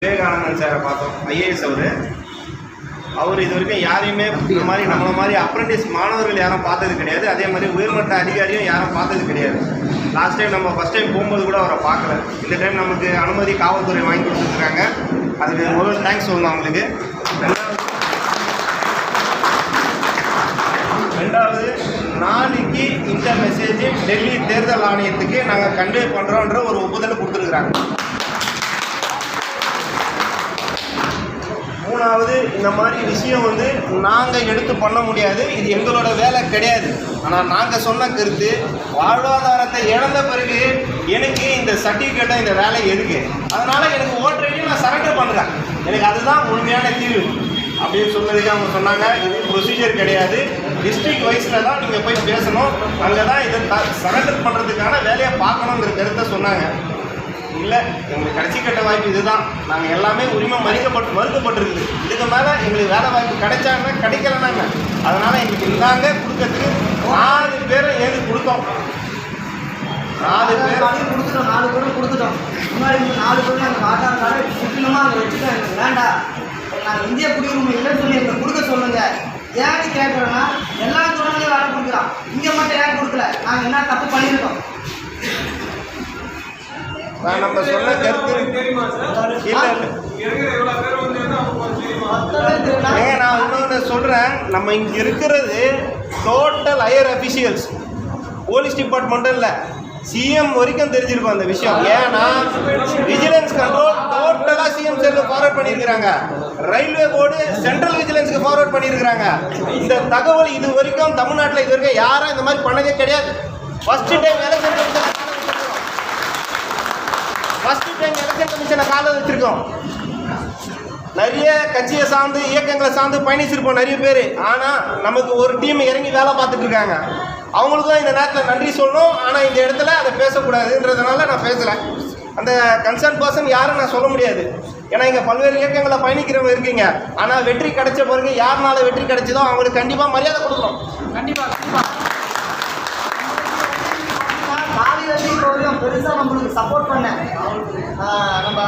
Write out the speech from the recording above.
விவேகானந்தன் சாரை பார்த்தோம். ஐஏஎஸ் அவர் இது வரைக்கும் யாரையுமே இந்த மாதிரி நம்மளை மாதிரி அப்ரெண்டிஸ் மாணவர்கள் யாரும் பார்த்தது கிடையாது. அதே மாதிரி உயர்மட்ட அதிகாரியும் யாரும் பார்த்தது கிடையாது. லாஸ்ட் டைம் நம்ம ஃபஸ்ட் டைம் போகும்போது கூட அவரை பார்க்கல. இந்த டைம் நமக்கு அனுமதி காவல்துறை வாங்கி கொடுத்துருக்காங்க. அதுக்கு முதல்ல தேங்க்ஸ் சொல்லணும் அவங்களுக்கு. ரெண்டாவது நாளைக்கு இந்த மெசேஜ் டெல்லி தேர்தல் ஆணையத்துக்கு நாங்கள் கன்வே பண்ணுறோன்ற ஒரு ஒப்புதல் கொடுத்துருக்குறாங்க. மூணாவது, இந்த மாதிரி விஷயம் நாங்கள் எடுத்து பண்ண முடியாது, இது எங்களோட வேலை கிடையாது. ஆனால் நாங்கள் சொன்ன கருத்து, வாழ்வாதாரத்தை இழந்த பிறகு எனக்கு இந்த சர்டிஃபிகேட்டை இந்த வேலை எதுக்கு, அதனால் எனக்கு ஓட்டர் ஐடி நான் சரண்டர் பண்ணுறேன், எனக்கு அதுதான் முழுமையான தீர்வு அப்படின்னு சொன்னதுக்கு அவங்க சொன்னாங்க, இது ப்ரொசீஜர் கிடையாது, டிஸ்ட்ரிக்ட் வைஸில் தான் நீங்கள் போய் பேசணும், அங்கே தான் இதை சரண்டர் பண்ணுறதுக்கான வேலையை பார்க்கணுங்கிற கருத்தை சொன்னாங்க. இல்லை, எங்களுக்கு கடைசி கட்ட வாய்ப்பு இதுதான். நாங்கள் எல்லாமே உரிமை மறுக்கப்பட்டிருக்குது. இதுக்கு மேலே எங்களுக்கு வேலை வாய்ப்பு கிடைச்சாங்க கிடைக்கலனாங்க. அதனால் எங்களுக்கு இல்லாங்க கொடுக்கறதுக்கு 4 பேரை ஏது கொடுத்தோம். 4 பேர் கொடுத்துட்டோம். 4 பேரும் கொடுத்துட்டோம். முன்னாடி 4 பேரும் நாங்கள் ஆதார் கார்டு சுற்றிலுமா அங்கே வச்சுட்டோம். எங்களுக்கு வேண்டாம், நாங்கள் இந்திய குடியுரிமை இல்லைன்னு சொல்லி எங்களை கொடுக்க சொல்லுங்க. ஏன்னு கேட்குறோன்னா எல்லா துறையிலையும் வேலை கொடுக்குறோம், இங்கே மட்டும் ஏன் கொடுக்கல, நாங்கள் என்ன தப்பு பண்ணியிருக்கோம்? நம்ம சொன்ன கருத்து நான் இன்னொன்று சொல்கிறேன். நம்ம இங்கே இருக்கிறது டோட்டல் ஹையர் அஃபிஷியல்ஸ், போலீஸ் டிபார்ட்மெண்ட்டும் இல்லை, சிஎம் வரைக்கும் தெரிஞ்சிருக்கும் அந்த விஷயம். ஏன்னா விஜிலன்ஸ் கண்ட்ரோல் டோட்டலாக சிஎம் செல்லுக்கு ஃபார்வர்ட் பண்ணியிருக்கிறாங்க, ரயில்வே போர்டு சென்ட்ரல் விஜிலன்ஸுக்கு ஃபார்வர்ட் பண்ணியிருக்கிறாங்க. இந்த தகவல் இது வரைக்கும் தமிழ்நாட்டில் இது வரைக்கும் யாரும் இந்த மாதிரி பண்ணதே கிடையாது. ஃபஸ்ட்டு டைம் எலெக்ஷன் கமிஷனை கால வச்சிருக்கோம். நிறைய கட்சியை சார்ந்து இயக்கங்களை சார்ந்து பயணிச்சிருப்போம் நிறைய பேர். ஆனால் நமக்கு ஒரு டீம் இறங்கி வேலை பார்த்துட்டு இருக்காங்க. அவங்களுக்கும் இந்த நேரத்தில் நன்றி சொல்லணும். ஆனால் இந்த இடத்துல அதை பேசக்கூடாதுன்றதுனால நான் பேசலை. அந்த கன்சர்ன் பர்சன் யாரும் நான் சொல்ல முடியாது. ஏன்னா இங்கே பல்வேறு இயக்கங்களை பயணிக்கிறவங்க இருக்கீங்க. ஆனால் வெற்றி கிடைச்ச பிறகு யாருனால வெற்றி கிடைச்சதோ அவங்களுக்கு கண்டிப்பாக மரியாதை கொடுக்கணும். கண்டிப்பாக பெருசாக நம்மளுக்கு சப்போர்ட் பண்ண நம்ம